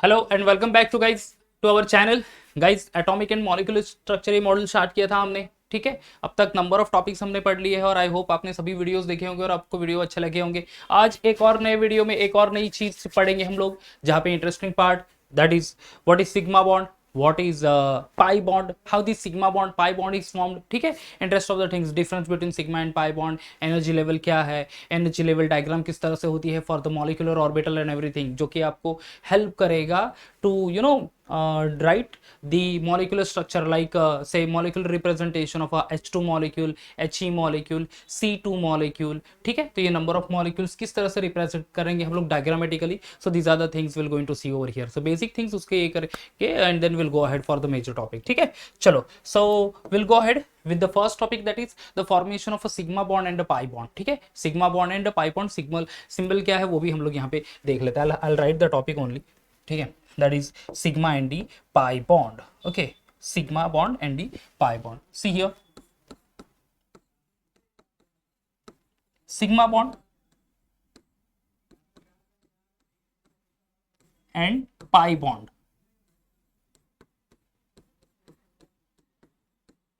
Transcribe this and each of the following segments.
Hello and welcome back to guys to our channel. Guys atomic and molecular structure ये model start किया था हमने, ठीक है। अब तक नंबर ऑफ टॉपिक्स हमने पढ़ लिए हैं और आई होप आपने सभी वीडियोस देखे होंगे और आपको वीडियो अच्छे लगे होंगे। आज एक और नए वीडियो में एक और नई चीज पढ़ेंगे हम लोग, जहाँ पे interesting part that is what is sigma bond, what is pi bond, how this sigma bond pi bond is formed, ठीक है। Interest of the things, difference between sigma and pi bond, energy level क्या है, energy level diagram किस तरह से होती है for the molecular orbital and everything, जो कि आपको हेल्प करेगा to write the molecular structure like say molecular representation of a H2 molecule, He molecule, C2 molecule, ठीक है। तो ये नंबर ऑफ मॉलिक्यूल्स किस तरह से रिप्रेजेंट करेंगे हम लोग diagrammatically. So these are the things will going to see over here. So basic things उसके ये करके and then will go ahead for the major topic, ठीक है। चलो, so will go ahead with the first topic, that is the formation of a sigma bond and a pi bond, ठीक है। sigma bond and a pi bond, sigma symbol क्या है वो भी हम लोग यहाँ पे देख लेते हैं। I'll write the topic only, ठीक है। that is sigma and the pi bond, okay, sigma bond and the pi bond. See here, sigma bond and pi bond,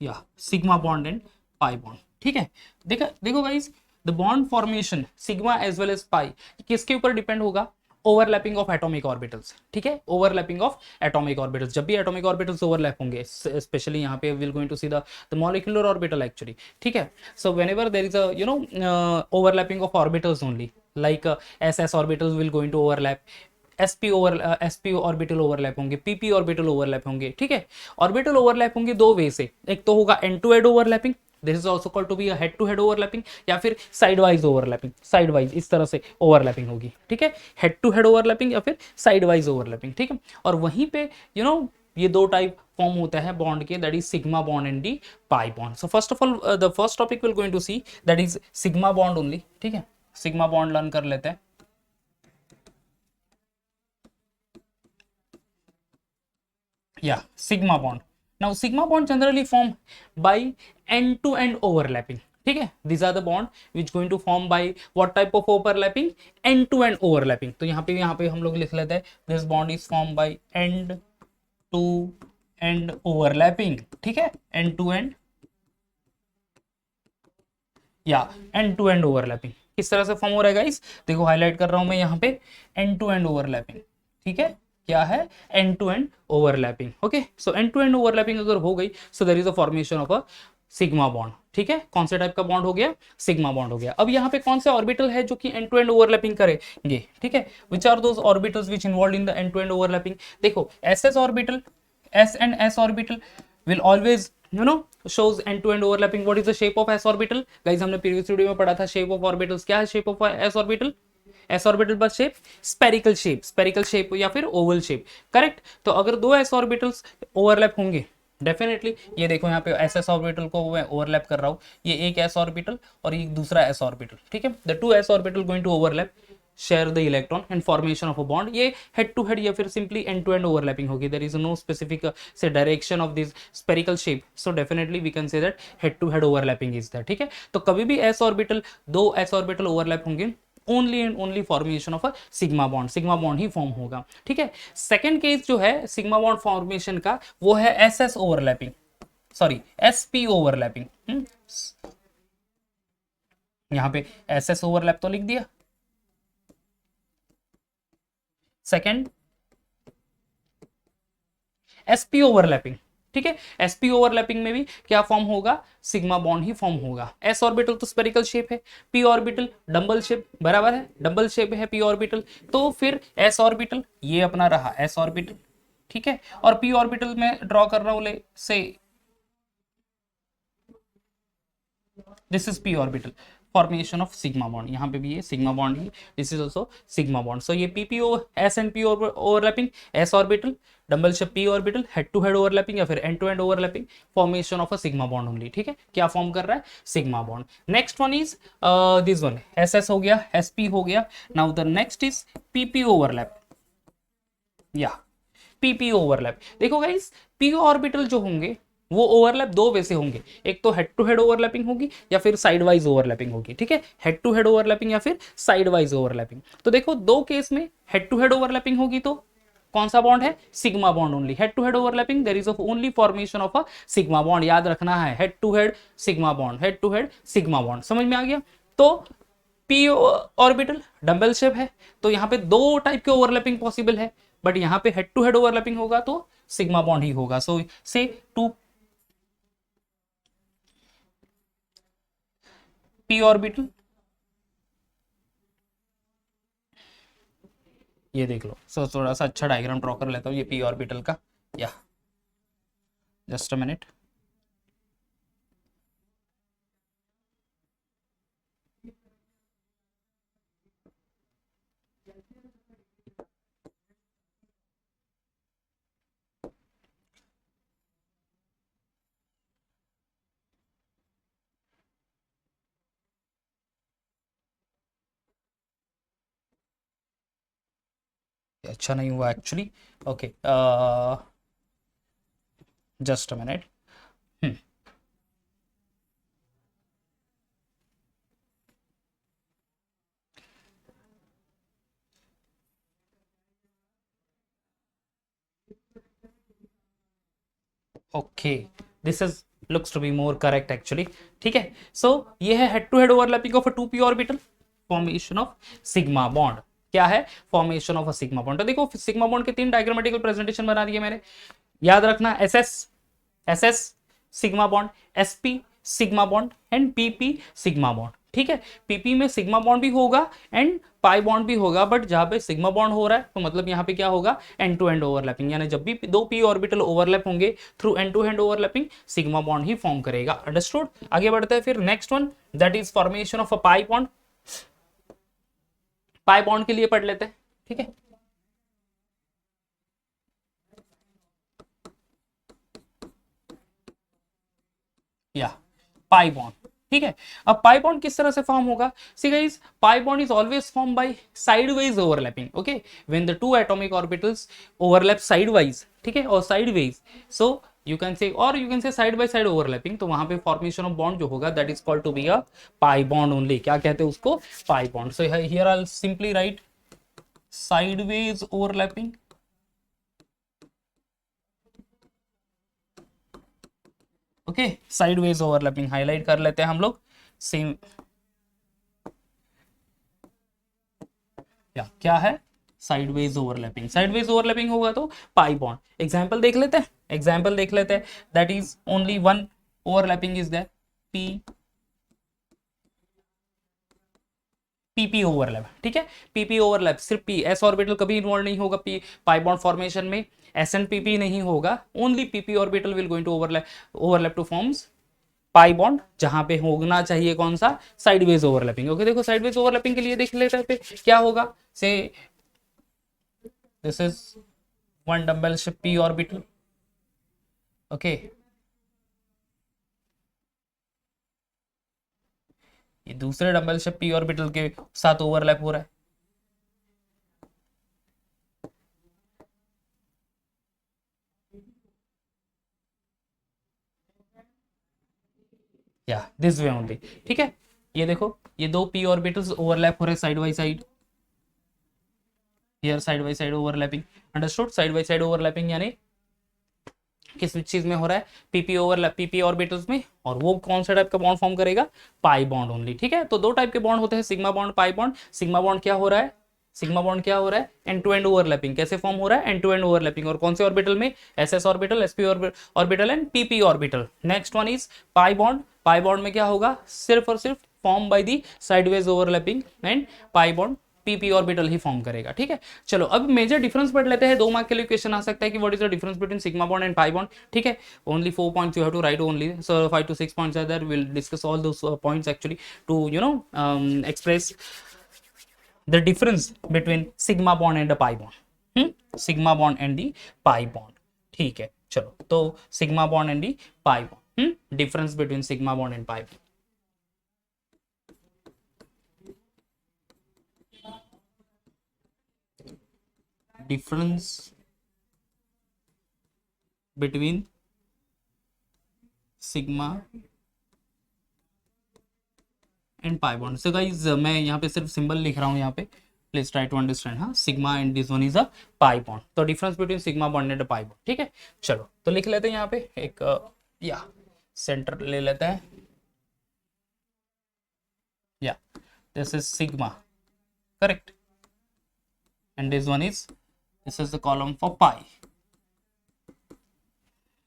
या sigma bond and pi bond, ठीक है। देखो guys, the bond formation sigma as well as pi किसके ऊपर depend होगा? Overlapping of atomic orbitals, ठीक है। Overlapping of atomic orbitals, जब भी एटॉमिक ऑर्बिटल्स ओवरलैप होंगे, स्पेशली यहाँ पे will going to see the molecular orbital actually, ठीक है। So whenever there is a overlapping of orbitals only, like ss orbitals will going to overlap, sp orbital overlap होंगे, pp orbital overlap होंगे, ठीक है। Orbital overlap होंगे दो वे से, एक तो होगा end to end overlapping, this is also called to be head to head overlapping, या फिर side wise overlapping, side wise इस तरह से ओवरलैपिंग होगी, ठीक है। हेड टू हेड ओवरलैपिंग या फिर साइड वाइज ओवरलैपिंग, ठीक है। और वहीं पे ये दो टाइप फॉर्म होता है बॉन्ड के, that is sigma bond and the pi bond. So first of all the first topic will going to see that is sigma bond only, ठीक है। सिग्मा बॉन्ड लर्न कर लेते हैं। Yeah, sigma bond. Now sigma bond generally form by end to end overlapping, ठीक है। these are the bond which going to form by what type of overlapping? end to end overlapping. तो यहाँ पे हम लोग लिख लेते हैं this bond is formed by end to end overlapping, ठीक है। end to end या एंड टू एंड ओवरलैपिंग किस तरह से फॉर्म हो रहा है गाइस? देखो हाईलाइट कर रहा हूं मैं यहाँ पे एंड टू एंड ओवरलैपिंग, ठीक है। क्या है? End to end overlapping, okay. So end to end overlapping अगर हो गई, so there is a formation of a sigma bond, ठीक है। कौन से टाइप का बॉन्ड हो गया? सिग्मा बॉन्ड हो गया। अब यहाँ पे कौन से ऑर्बिटल है जो कि एंड टू एंड ओवरलैपिंग करेंगे, ठीक है। Which are those orbitals which involve in the end to end overlapping? देखो S S orbital, s and s orbital will always shows end to end overlapping. What is the shape of s orbital? guys हमने previous video में पढ़ा था shape of orbitals। क्या है shape of s orbital? s orbital बस shape spherical shape या फिर oval shape, correct. तो अगर दो s orbitals overlap होंगे, डेफिनेटली ये देखो यहाँ पे एस एस ऑर्बिटल को मैं ओवरलैप कर रहा हूँ, ये एक एस ऑर्बिटल और ये दूसरा एस ऑर्बिटल, ठीक है। The two S orbital going to overlap, share the electron and formation of a bond. ये हेड टू हेड या फिर simply end to end overlapping होगी। देयर इज नो स्पेसिफिक से direction of this spherical shape, so definitely we can say that head to head overlapping is that, ठीक है। तो कभी भी एस ऑर्बिटल, दो एस ऑर्बिटल ओवरलैप होंगे, only and only formation of a sigma bond ही form होगा, ठीक है। सेकेंड केस जो है सिग्मा बॉन्ड फॉर्मेशन का, वो है S S overlapping, sorry SP overlapping. यहाँ पे एस एस ओवरलैप तो लिख दिया। सेकेंड एसपी ओवरलैपिंग, ठीक है। एसपी ओवरलैपिंग में भी क्या फॉर्म होगा? सिग्मा बॉन्ड ही फॉर्म होगा। एस ऑर्बिटल तो स्पेरिकल शेप है, पी ऑर्बिटल डबल शेप, बराबर है, डबल शेप है पी ऑर्बिटल। तो फिर एस ऑर्बिटल ये अपना रहा एस ऑर्बिटल, ठीक है। और पी ऑर्बिटल में ड्रॉ कर रहा हूं ले से, this is P orbital, formation of sigma bond. यहाँ पे भी ये सिग्मा बॉन्ड ही, this is also sigma bond. So ये पीपीओ S and P overlapping, S orbital double shape P orbital, head to head overlapping या फिर end to end overlapping, formation of a sigma bond only, ठीक है। क्या form कर रहा है? Sigma bond. Next one is this one, S S हो गया, एस पी हो गया। Now the next is PP overlap, या पीपी ओवरलैप। देखो गाइस, पी ऑर्बिटल जो होंगे वो ओवरलैप दो वे से होंगे, एक तो हेड टू हेड ओवरलैपिंग होगी या फिर साइड वाइज ओवरलैपिंग होगी, ठीक है। हेड टू हेड ओवरलैपिंग या फिर साइड वाइज ओवरलैपिंग। तो देखो दो केस में हेड टू हेड ओवरलैपिंग होगी तो कौन सा बॉन्ड है, sigma bond only. Head to head overlapping there is only formation of a sigma bond, याद रखना है, head to head sigma bond, head to head sigma bond, समझ में आ गया। तो पी ऑर्बिटल डंबल शेप है, तो यहाँ पे दो टाइप के ओवरलैपिंग पॉसिबल है, बट यहाँ पे हेड टू हेड ओवरलैपिंग होगा तो सिग्मा बॉन्ड ही होगा। सो से टू पी ऑर्बिटल, ये देख लो। सो थोड़ा सा अच्छा डायग्राम ड्रॉ कर लेता हूँ ये पी ऑर्बिटल का, या जस्ट अ मिनट। अच्छा नहीं हुआ actually, okay, just a minute. Okay, this is looks to be more correct actually, ठीक है। सो ये है head to head overlapping of a two P orbital, formation of sigma bond. क्या है, formation of a sigma bond. तो देखो sigma bond के तीन डायग्रामेटिकल प्रेजेंटेशन बना दिए मैंने, याद रखना, S S, S S sigma bond, S P sigma bond and PP sigma bond, ठीक है। पीपी में सिग्मा बॉन्ड भी होगा एंड पाई बॉन्ड भी होगा, बट जहां पे सिग्मा बॉन्ड हो रहा है तो मतलब यहाँ पे क्या होगा, एंड टू एंड ओवरलैपिंग, यानी जब भी दो पी ऑर्बिटल ओवरलैप होंगे through end to end overlapping sigma bond ही फॉर्म करेगा। अंडरस्टूड। आगे बढ़ते हैं फिर next one, that is formation of a pi bond. Pi bond के लिए पढ़ लेते हैं, ठीक है। या पाई बॉन्ड, ठीक है। अब पाई बॉन्ड किस तरह से फॉर्म होगा, see guys, pi bond is always form by sideways overlapping, okay, when the two atomic orbitals overlap sidewise, ठीक है, और sideways, so you can say, और you can say side by side overlapping, तो वहां पे formation of bond जो होगा that is called to be a pi bond only. क्या कहते हैं उसको, pi bond. So here I will simply write sideways overlapping, okay, sideways overlapping highlight कर लेते हैं हम लोग। सेम, क्या है, साइडवेज ओवरलैपिंग। साइडवेज ओवरलैपिंग होगा तो पाई बॉन्ड। एग्जांपल देख लेते हैं, एग्जांपल देख लेते हैं, that is only one overlapping is that P, P P overlap, ठीक है। पीपी ओवरलैप, सिर्फ पी, एस ऑर्बिटल कभी इन्वॉल्व नहीं होगा पी पाई बॉन्ड फॉर्मेशन में, एस एंड पीपी नहीं होगा, only P P orbital will going to overlap, overlap to forms pi bond, जहां पे होना चाहिए कौन सा, साइडवेज ओवरलैपिंग। ओके, देखो साइडवेज ओवरलैपिंग के लिए देख लेते हैं पे क्या होगा, से this is one dumbbell ship P orbital, okay, ये दूसरे डंबल शिप पी ऑर्बिटल के साथ ओवरलैप हो रहा है, या दिस वे ओनली, ठीक है। ये देखो ये दो पी ऑर्बिटल्स ओवरलैप हो रहे हैं side by side, here side by side overlapping. Understood, side by side overlapping यानी किस चीज में हो रहा है, पीपी ओवरलैप, पीपी ऑर्बिटल्स में, और वो कौन सा टाइप का बॉन्ड फॉर्म करेगा, पाई बॉन्ड ओनली, ठीक है। तो दो टाइप के बॉन्ड होते हैं, sigma bond, pi bond. Sigma bond क्या हो रहा है, सिग्मा बॉन्ड क्या हो रहा है, एंड टू एंड ओवरलैपिंग। कैसे फॉर्म हो रहा है, एंड टू एंड ओवरलैपिंग, और कौन से ऑर्बिटल में, S S orbital, S P orbital and PP orbital. Next one is pi bond. Pi bond में क्या होगा, सिर्फ और सिर्फ form by the sideways overlapping, and pi bond PP orbital he form करेगा, ठीक है। चलो अब मेजर डिफरेंस पढ़ लेते हैं, 2 मार्क के लिए क्वेश्चन आ सकता है कि what is the difference between sigma bond and pi bond, ठीक है। Only 4 points you have to write only, so 5 to 6 points are there, we'll discuss all those points actually to express the difference between sigma bond and the pi bond, sigma bond and the pi bond, ठीक है। चलो तो sigma bond and the pi bond, difference between sigma bond and pi bond, difference between sigma and pi bond. So guys मैं यहाँ पे सिर्फ symbol लिख रहा हूँ यहाँ पे, प्लीज ट्राई टू अंडरस्टैंड। हाँ, sigma and this one is a pi bond, तो difference between sigma bond and pi bond. ठीक है, चलो तो लिख लेते हैं यहाँ पे एक या सेंटर ले लेते हैं, या this is sigma, correct, and this is the column for pi,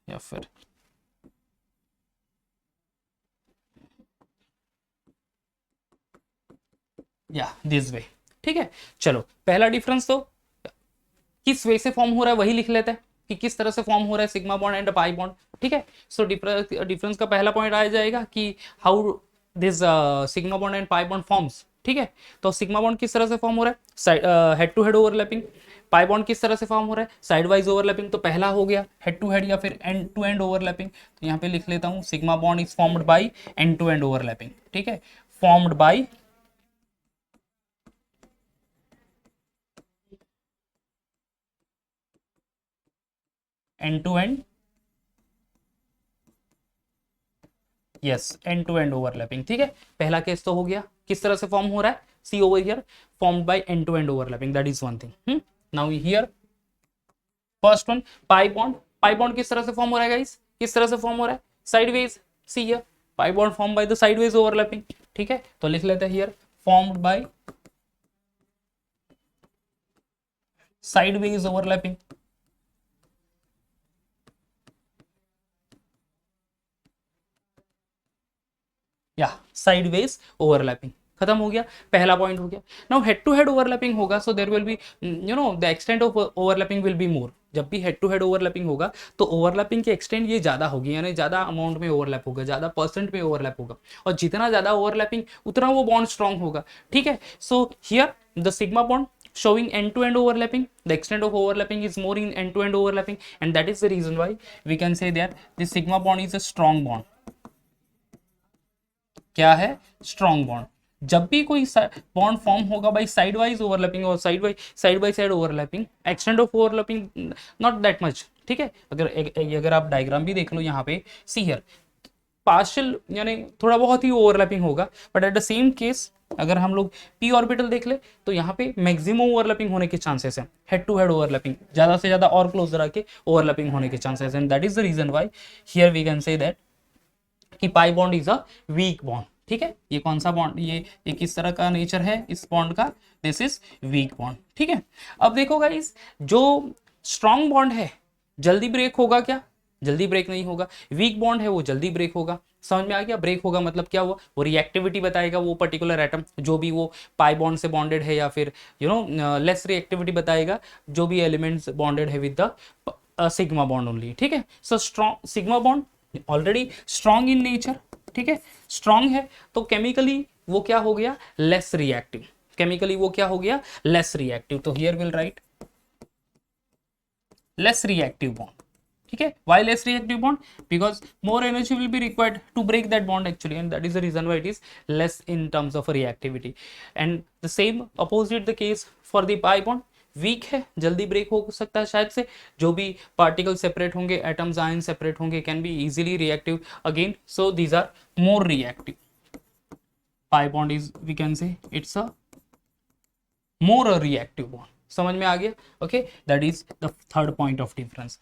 या फिर या दिस वे। ठीक है, चलो पहला डिफरेंस तो किस वे से फॉर्म हो रहा है वही लिख लेते हैं कि किस तरह से फॉर्म हो रहा है sigma bond and pi bond. ठीक है, सो डिफरेंस का पहला पॉइंट आ जाएगा कि how this sigma bond and pi bond forms. ठीक है, तो सिग्मा बॉन्ड किस तरह से फॉर्म हो रहा है, head to head overlapping. Pi bond किस तरह से फॉर्म हो रहा है, साइड वाइज ओवरलैपिंग। तो पहला हो गया हेड टू हेड या फिर एंड टू एंड ओवरलैपिंग, तो यहाँ पे लिख लेता हूँ sigma bond is formed by end to end overlapping. ठीक है, formed by end to end, yes, end to end overlapping. ठीक है, पहला केस तो हो गया, किस तरह से फॉर्म हो रहा है, see over here, formed by end to end overlapping, that is one thing. Now here first one, pi bond. Pi bond किस तरह से फॉर्म हो रहा है गाइस, किस तरह से फॉर्म हो रहा है, sideways. See here, pi bond form by the sideways overlapping. ठीक है, तो लिख लेते हैं here formed by sideways overlapping, या साइडवेज ओवरलैपिंग। खत्म हो गया, पहला पॉइंट हो गया। Now head to head overlapping होगा, so there will be the extent of overlapping will be more. जब भी हेड टू हेड ओवरलैपिंग होगा तो ओवरलैपिंग की एक्सटेंट ये ज्यादा होगी, यानी ज्यादा अमाउंट में ओवरलैप होगा, ज्यादा परसेंट में ओवरलैप होगा, और जितना ज्यादा ओवरलैपिंग उतना वो बॉन्ड स्ट्रांग होगा। ठीक है, so here the sigma bond showing end to end overlapping, the extent of overlapping is more in end to end overlapping, and that is the reason why we can say that this sigma bond is a strong bond। क्या है, strong bond. जब भी कोई bond form होगा by side wise overlapping और side by side overlapping, extend of overlapping not that much. ठीक है, अगर आप डायग्राम भी देख लो यहाँ पे, सी हियर पार्शियल यानी थोड़ा बहुत ही ओवरलैपिंग होगा, but at the same case अगर हम लोग पी ऑर्बिटल देख ले तो यहाँ पे मैक्सिमम ओवरलैपिंग होने के चांसेस हैं, हेड टू हेड ओवरलैपिंग ज्यादा से ज्यादा और क्लोज रह के ओवरलैपिंग होने के चांसेस हैं। That is the reason why here we can say that कि pi bond is a weak bond. ठीक है, ये कौन सा बॉन्ड, ये किस तरह का नेचर है इस बॉन्ड का, दिस इज वीक बॉन्ड। ठीक है, अब देखो गाइस, जो स्ट्रॉन्ग बॉन्ड है जल्दी ब्रेक होगा क्या, जल्दी ब्रेक नहीं होगा। वीक बॉन्ड है वो जल्दी ब्रेक होगा। समझ में आ गया, ब्रेक होगा मतलब क्या हुआ, वो रिएक्टिविटी बताएगा वो पर्टिकुलर एटम, जो भी वो पाई बॉन्ड से बॉन्डेड है, या फिर लेस रिएक्टिविटी बताएगा जो भी एलिमेंट्स बॉन्डेड है with the sigma bond only. ठीक है, so strong sigma bond already strong in nature. ठीक है, स्ट्रॉन्ग है तो केमिकली वो क्या हो गया, लेस रिएक्टिव। केमिकली वो क्या हो गया, लेस रिएक्टिव। तो here will write less reactive bond. ठीक है, why less reactive bond, because more energy will be required to break that bond actually, and that is the reason why it is less in terms of reactivity। and the same opposite the case for the pi bond, weak है, जल्दी break हो सकता है शायद से, जो भी particle separate होंगे, एटम्स आयन सेपरेट होंगे, can be easily reactive again, so these are more reactive. Pi bond is we can say it's a more reactive bond. समझ में आ गया, okay, that is the third point of difference.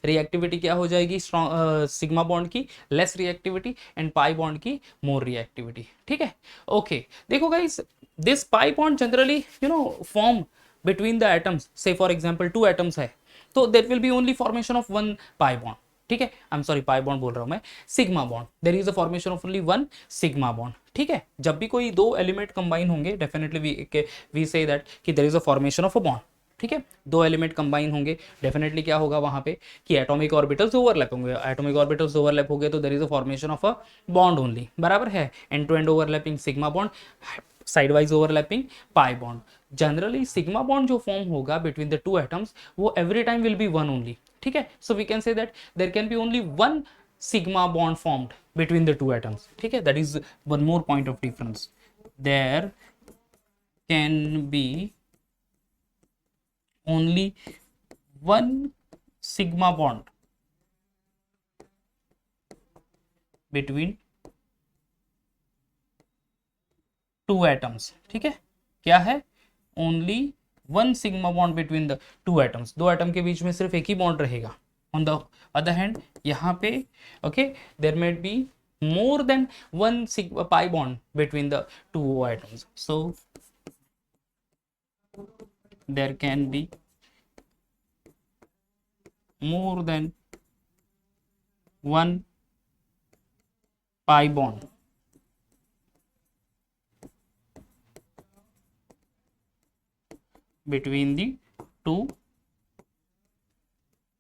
Reactivity क्या हो जाएगी strong sigma bond की, less reactivity, and pi bond की more reactivity. ठीक है, ओके, देखो guys, this pi bond generally form between the atoms, say for example two atoms है तो there will be only formation of one pi bond. ठीक है, I am sorry, pi bond बोल रहा हूं मैं, sigma bond, there is a formation of only one sigma bond. ठीक है, जब भी कोई दो एलिमेंट कंबाइन होंगे, डेफिनेटली वी से दैट कि there is a formation of a bond. ठीक है, दो एलिमेंट कंबाइन होंगे, डेफिनेटली क्या होगा वहां पे कि एटॉमिक ऑर्बिटल्स ओवरलैप होंगे, एटॉमिक ऑर्बिटल्स ओवरलैप हो गए तो there is a formation of a bond only, बराबर है। End to end overlapping sigma bond, side wise overlapping pi bond. Generally sigma bond जो फॉर्म होगा बिटवीन द टू एटम्स वो every time will be one only. ठीक है, so we can say that there can be only one sigma bond formed between the two atoms। ठीक है, that is one more point of difference, there can be only one sigma bond between two atoms। ठीक है, क्या है, only one sigma bond between the two atoms, दो atom के बीच में सिर्फ एक ही बॉन्ड रहेगा. ऑन द अदर हैंड यहाँ पे okay there may be more than one sigma pi bond between the two atoms, so there can be more than one pi bond between the two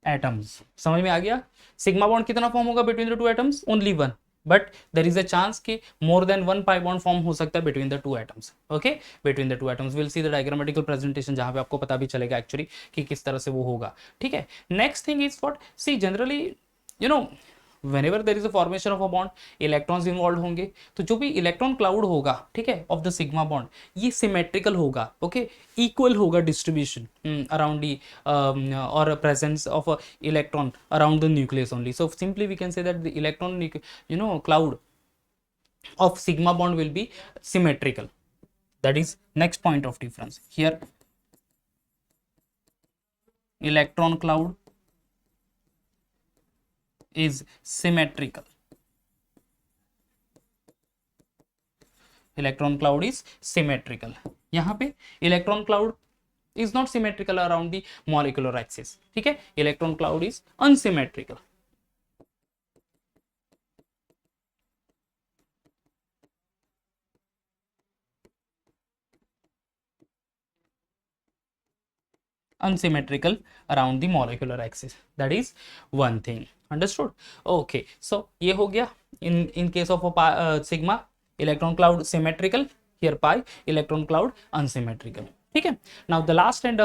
atoms. समझ में आ गया. Sigma bond कितना form होगा between the two atoms? Only one, but there is a chance कि more than one pi bond form हो सकता है between the two atoms. Okay, between the two atoms. Will see the diagrammatical presentation जहां पे आपको पता भी चलेगा एक्चुअली कि किस तरह से वो होगा. ठीक है. Next thing is what, see generally you know whenever there is a formation of a bond electrons involve होंगे, तो जो भी इलेक्ट्रॉन क्लाउड होगा, ठीक है, ऑफ द सिग्मा बॉन्ड, ये सिमेट्रिकल होगा. ओके, इक्वल होगा डिस्ट्रीब्यूशन अराउंड दी और presence of electron around the nucleus only. So simply we can say that the electron you know cloud of sigma bond will be symmetrical. That is next point of difference here. Electron cloud is symmetrical. Electron cloud is symmetrical. यहाँ पे electron cloud is not symmetrical around the molecular axis. ठीक है, electron cloud is unsymmetrical. Unsymmetrical around the molecular axis. That is one thing. Understood? Okay, so ये हो गया in case of a sigma electron cloud symmetrical, here pi electron cloud unsymmetrical. ठीक है. Now the last and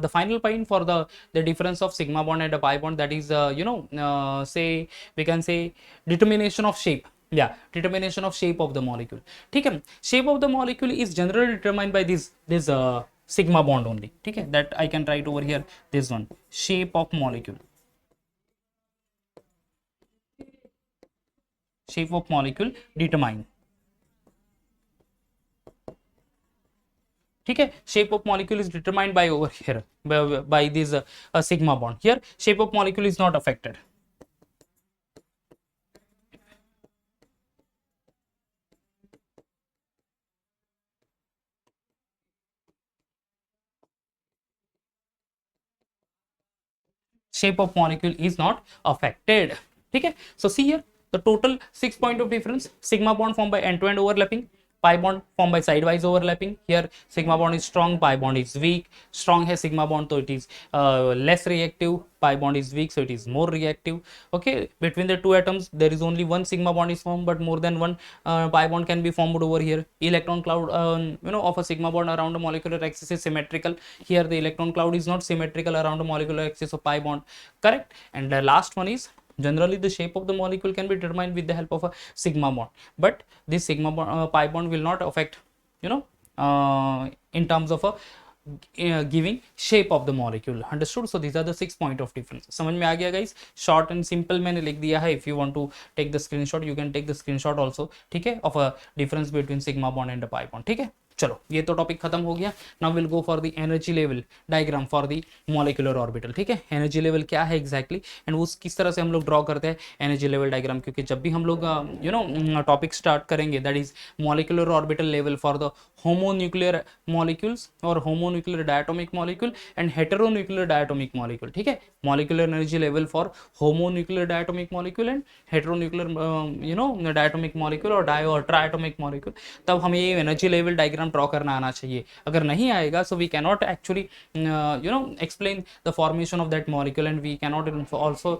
the final point for the difference of sigma bond and a pi bond, that is say we can say determination of shape. Yeah, determination of shape of the molecule. ठीक है. Shape of the molecule is generally determined by this sigma bond only. ठीक है, that I can write over here this one, shape of molecule. Shape of molecule determine. ठीक है, shape of molecule is determined by over here by this sigma bond. Here shape of molecule is not affected. Shape of molecule is not affected. ठीक है. So see here the total 6 point of difference. Sigma bond formed by end-to-end overlapping, pi bond formed by sidewise overlapping. Here sigma bond is strong, pi bond is weak. Strong है sigma bond, so it is less reactive. Pi bond is weak, so it is more reactive. Okay, between the two atoms there is only one sigma bond is formed, but more than one pi bond can be formed over here. Electron cloud of a sigma bond around a molecular axis is symmetrical. Here the electron cloud is not symmetrical around a molecular axis of pi bond. Correct. And the last one is generally the shape of the molecule can be determined with the help of a sigma bond, but this sigma bond, pi bond will not affect in terms of a giving shape of the molecule. Understood? So these are the 6 point of difference. समझ में आ गया guys? Short and simple मैंने लिख दिया है. If you want to take the screenshot, you can take the screenshot also. ठीक है, of a difference between sigma bond and a pi bond. ठीक है, चलो ये तो टॉपिक खत्म हो गया. Now will go for the energy level diagram for the molecular orbital. ठीक है, एनर्जी लेवल क्या है एग्जैक्टली एंड उस किस तरह से हम लोग ड्रॉ करते हैं एनर्जी लेवल डायग्राम, क्योंकि जब भी हम लोग टॉपिक स्टार्ट करेंगे that is molecular orbital level for the homonuclear molecules और homonuclear diatomic molecule and heteronuclear diatomic molecule. ठीक है, molecular energy level for homonuclear diatomic molecule and heteronuclear diatomic molecule और ट्राइटोमिक मॉलिक्यूल. तब हमें ये energy level diagram draw करना आना चाहिए. अगर नहीं आएगा so we cannot actually explain the formation of that molecule and we cannot also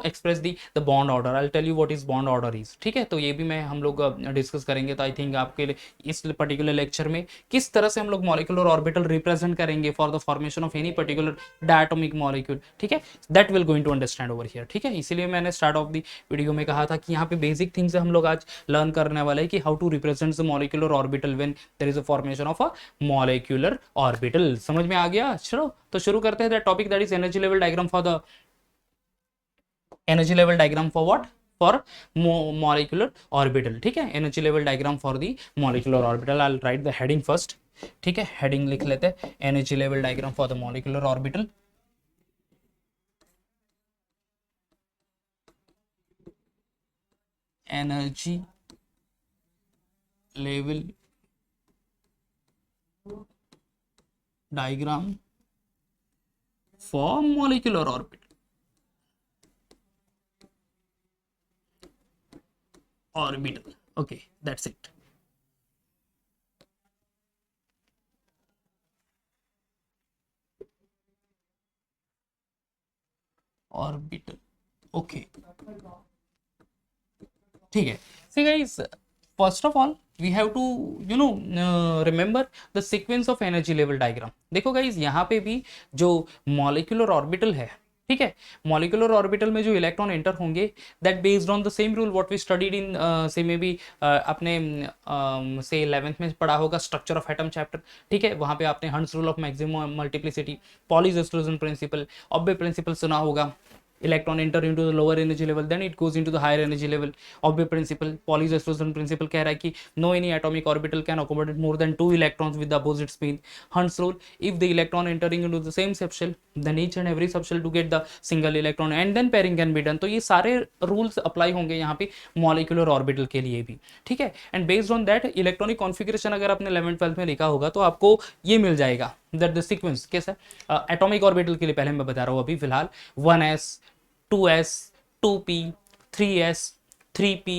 express the bond order. I tell you what is bond order is. ठीक है, तो ये भी मैं हम लोग डिस्कस करेंगे. तो आई थिंक आपके लिए इस पर्टिकुलर लेक्चर में किस तरह से हम लोग मॉलिक्यूलर ऑर्बिटल रिप्रेजेंट करेंगे for the formation of any particular diatomic molecule. ठीक है, that will going to understand over here. ठीक है, इसीलिए मैंने स्टार्ट ऑफ द वीडियो में कहा था कि यहाँ पे बेसिक थिंग्स हम लोग आज लर्न करने वाले हैं कि how to represent the molecular orbital when there is a formation of a molecular orbital. समझ में आ गया? चलो तो शुरू करते हैं that topic, that is energy level diagram for the energy level diagram for what, for molecular orbital, ठीक है, energy level diagram for the molecular orbital. I will write the heading first, ठीक है, हेडिंग लिख लेते हैं, energy level diagram for the molecular orbital. Energy level diagram for molecular orbital, okay, that's it. Orbital, okay, ठीक है। See guys, first of all we have to remember the sequence of energy level diagram. देखो guys, यहाँ पे भी जो molecular orbital है, ठीक है, मॉलिक्यूलर ऑर्बिटल में जो इलेक्ट्रॉन एंटर होंगे, that based on the same rule what we studied in say may be अपने से 11th में पढ़ा होगा, स्ट्रक्चर ऑफ एटम चैप्टर, ठीक है, वहाँ पे आपने Hund's rule of maximum multiplicity, Pauli's exclusion principle, Aufbau principle सुना होगा। Electron enter into the lower energy level, then it goes into the higher energy level. Aufbau principle, Pauli's exclusion principle कह रहा है कि no any atomic orbital can accommodate more than 2 electrons with the opposite spin. Hund's rule, if the electron entering into the same subshell, then each and every subshell to get the single electron and then pairing can be done. तो ये सारे rules apply होंगे यहाँ पे molecular orbital के लिए भी, ठीक है। And based on that electronic configuration अगर आपने 11th-12th में लिखा होगा तो आपको ये मिल जाएगा, दैट द सीक्वेंस कैसा है। एटॉमिक ऑर्बिटल के लिए पहले मैं बता रहा हूँ अभी फिलहाल, 1s 2s 2p 3s 3p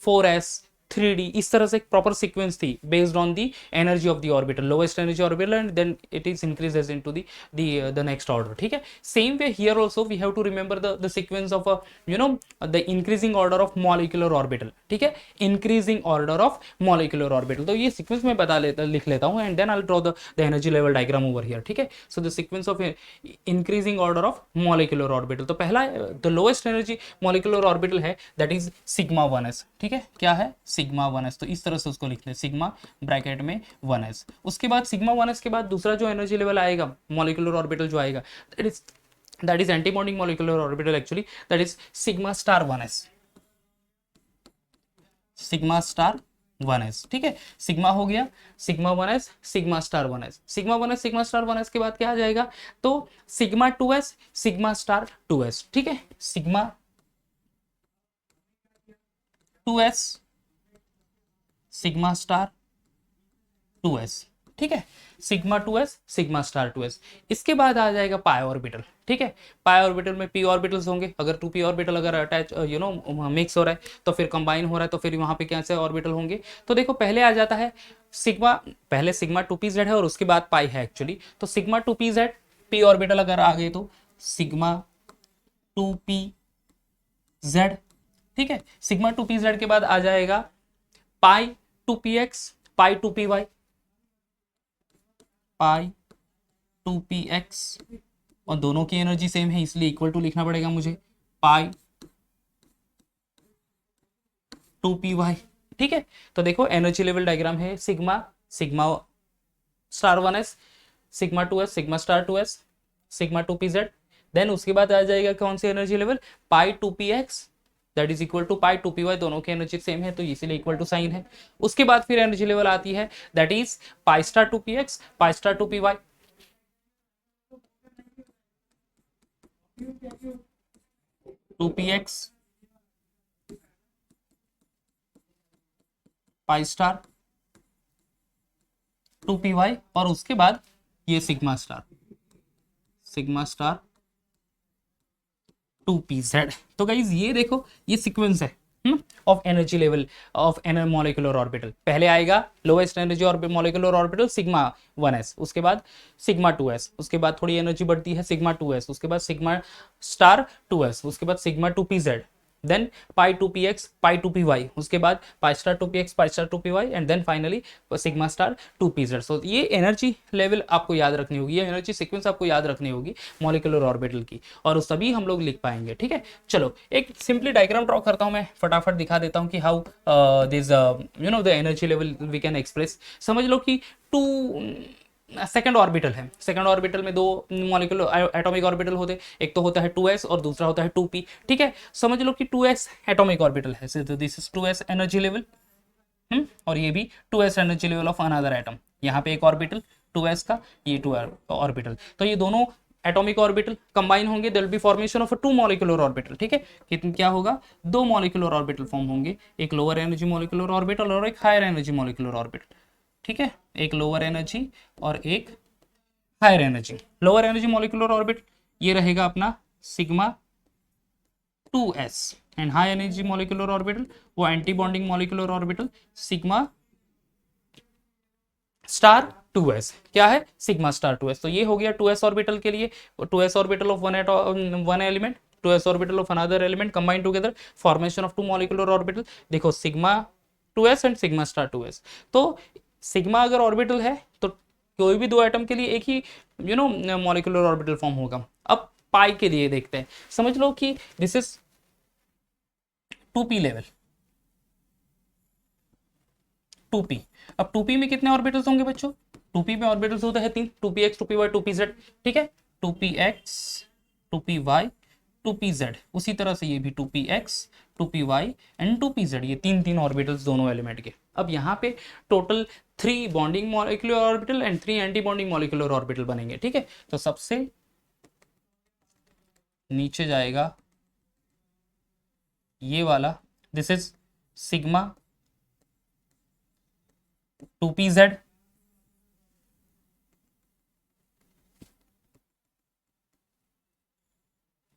4s 3d, इस तरह से एक प्रॉपर सीक्वेंस थी based on the energy of the orbital, lowest energy orbital and then it is increases into the next order, ठीक है। Same way here also we have to remember the sequence of the increasing order of molecular orbital, ठीक है, increasing order of molecular orbital. तो ये sequence मैं लिख लेता हूँ and then I will draw the energy level diagram over here, ठीक है। So the sequence of increasing order of molecular orbital, तो पहला the lowest energy molecular orbital है दैट इज सिग्मा 1s, ठीक है, क्या है सिग्मा 1s, तो इस तरह से उसको लिख ले, सिग्मा ब्रैकेट में 1s। उसके बाद सिग्मा 1s के बाद दूसरा जो एनर्जी लेवल आएगा मॉलिक्यूलर ऑर्बिटल जो आएगा, that is antimonic molecular orbital actually, that is sigma star 1s, sigma star 1s, ठीक है। सिग्मा हो गया, sigma 1s, sigma star 1s, sigma 1s, sigma star 1s के बाद क्या आ जाएगा, तो sigma 2s, sigma star 2s, ठीक है, sigma 2s, sigma star 2s, ठीक है, sigma 2s, sigma star 2s। इसके बाद आ जाएगा पाई ऑर्बिटल, ठीक है। पाई ऑर्बिटल में p ऑर्बिटल्स होंगे, अगर 2p ऑर्बिटल अगर अटैच मिक्स हो रहा है तो फिर कंबाइन हो रहा है तो फिर वहां पे कैसे ऑर्बिटल होंगे, तो देखो पहले आ जाता है सिग्मा, पहले सिग्मा 2pz है और उसके बाद पाई है एक्चुअली, तो सिग्मा 2pz p ऑर्बिटल अगर आ गए तो सिग्मा 2pz, ठीक है। सिग्मा 2pz के बाद आ जाएगा पाई 2px, पाई 2py, पाई 2px, और दोनों की एनर्जी सेम है इसलिए इक्वल टू लिखना पड़ेगा मुझे, पाई 2py, ठीक है। तो देखो एनर्जी लेवल डायग्राम है sigma, sigma star 1s, sigma 2s, sigma star 2s, sigma 2pz, then उसके बाद आ जाएगा कौन सी energy level, pi 2px that is equal to pi 2py, दोनों की एनर्जी सेम है तो इसीलिए इक्वल टू साइन है। उसके बाद फिर एनर्जी लेवल आती है that is pi star 2px, pi star 2py, 2px, pi star 2py, और उसके बाद ये sigma star, sigma star 2pz। तो गाइज ये देखो ये सीक्वेंस है of energy level of an molecular orbital. पहले आएगा lowest energy molecular orbital sigma 1s, उसके बाद सिग्मा 2s, उसके बाद थोड़ी एनर्जी बढ़ती है सिग्मा 2s, उसके बाद सिग्मा स्टार 2s, उसके बाद sigma 2pz, than pi 2px, पाई 2py, उसके बाद pi star 2px, pi star 2py, and then finally sigma star 2pz। So ये एनर्जी लेवल आपको याद रखनी होगी, ये एनर्जी सीक्वेंस आपको याद रखनी होगी मॉलिक्यूलर ऑर्बिटल की, और उस तभी हम लोग लिख पाएंगे, ठीक है। चलो एक सिंपली डायग्राम ड्रॉ करता हूं मैं, फटाफट दिखा देता हूं कि how this the energy level we can express. समझ लो कि सेकंड ऑर्बिटल है, सेकंड ऑर्बिटल में दो मॉलिक्यूलर एटॉमिक ऑर्बिटल होते, एक तो होता है 2s और दूसरा होता है 2p। ठीक है, समझ लो कि 2s एटॉमिक ऑर्बिटल है, so this is 2s energy level, और ये भी 2s energy level of another atom. यहाँ पे एक ऑर्बिटल 2s का, ये 2 ऑर्बिटल, तो ये दोनों एटॉमिक ऑर्बिटल कंबाइन होंगे, there will be formation of a 2 molecular orbital. ठीक है, कितने क्या होगा, 2 मॉलिक्यूलर ऑर्बिटल फॉर्म होंगे, एक लोअर एनर्जी मॉलिक्यूलर ऑर्बिटल और एक हायर एनर्जी मॉलिक्यूलर ऑर्बिटल। ठीक है, एक लोअर एनर्जी और एक higher energy. Lower energy molecular orbital ये रहेगा अपना sigma 2s, and high energy molecular orbital वो antibonding molecular orbital sigma star 2s, क्या है, सिग्मा स्टार 2s। तो ये हो गया 2s ऑर्बिटल के लिए, 2s orbital of one element, 2s orbital of another element combined together, formation of 2 molecular orbital. देखो sigma 2s and sigma star 2s, तो सिग्मा अगर ऑर्बिटल है तो कोई भी दो एटम के लिए एक ही मॉलिक्यूलर ऑर्बिटल फॉर्म होगा। अब पाई के लिए देखते हैं, समझ लो कि this is 2p level, 2p। अब 2p में कितने ऑर्बिटल्स होंगे बच्चों, 2p में ऑर्बिटल्स होते हैं 3, 2px 2py 2pz। ठीक है, 2px 2py 2pz, उसी तरह से ये भी 2px 2py एंड 2pz, ये तीन तीन ऑर्बिटल्स दोनों एलिमेंट के। अब यहाँ पे total 3 bonding molecular orbital and 3 anti bonding molecular orbital बनेंगे। ठीक है, तो सबसे नीचे जाएगा ये वाला, दिस इज सिग्मा 2pz,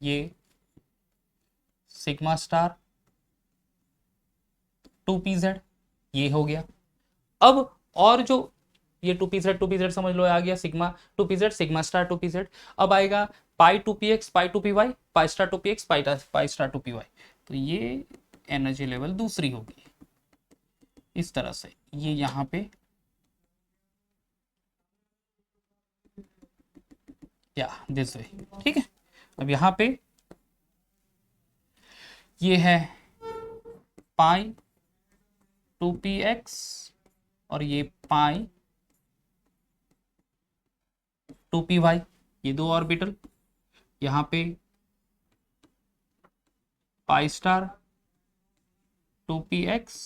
ये सिग्मा स्टार 2pz, ये हो गया। अब और जो ये 2pz समझ लो आ गया, sigma 2pz sigma star 2pz। अब आएगा पाई 2px पाई 2py पाई star 2px pi star 2py, तो ये एनर्जी लेवल दूसरी होगी इस तरह से, ये यहाँ पे या दिस वे। ठीक है, अब यहाँ पे ये है पाई 2px और ये पाई 2py, ये दो ऑर्बिटल, यहाँ पे पाई स्टार 2px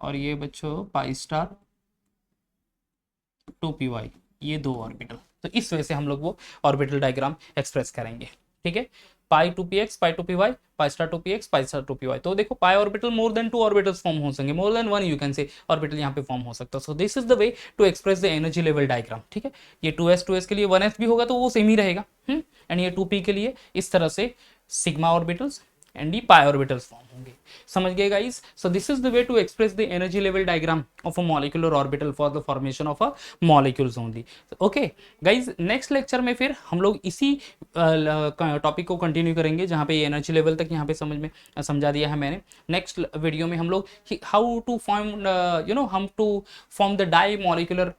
और ये बच्चों पाई स्टार 2py, ये दो ऑर्बिटल। तो इस वजह से हम लोग वो ऑर्बिटल डायग्राम एक्सप्रेस करेंगे। ठीक है, पाई 2px पाई 2py पाई star 2px pi star 2py। तो देखो pi orbital more than 2 orbitals form हो सकेंगे, more than 1 you can say orbital यहाँ पे फॉर्म हो सकता है। So this is the way to express the energy level diagram. ठीक है, ये 2s के लिए 1s भी होगा तो वो सेम ही रहेगा, एंड ये 2p के लिए इस तरह से sigma orbitals and the pi orbitals form होंगे। समझ गए guys? So this is the way to express the energy level diagram of a molecular orbital for the formation of a molecules only. Okay guys, next lecture में फिर हम लोग इसी topic को continue करेंगे जहाँ पे एनर्जी लेवल तक यहाँ पे समझा दिया है मैंने। नेक्स्ट वीडियो में हम लोग हाउ टू फॉर्म हम to form the di molecular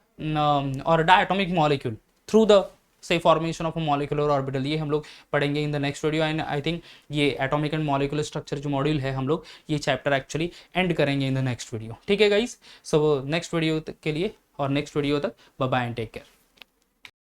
और diatomic molecule through the say formation of a molecular orbital, ये हम लोग पढ़ेंगे in the next video. And I think ये एटॉमिक एंड मॉलिक्यूलर स्ट्रक्चर जो मॉड्यूल है हम लोग ये चैप्टर एक्चुअली एंड करेंगे इन द नेक्स्ट वीडियो। ठीक है गाइस, सो नेक्स्ट वीडियो के लिए और नेक्स्ट वीडियो तक bye bye and take care.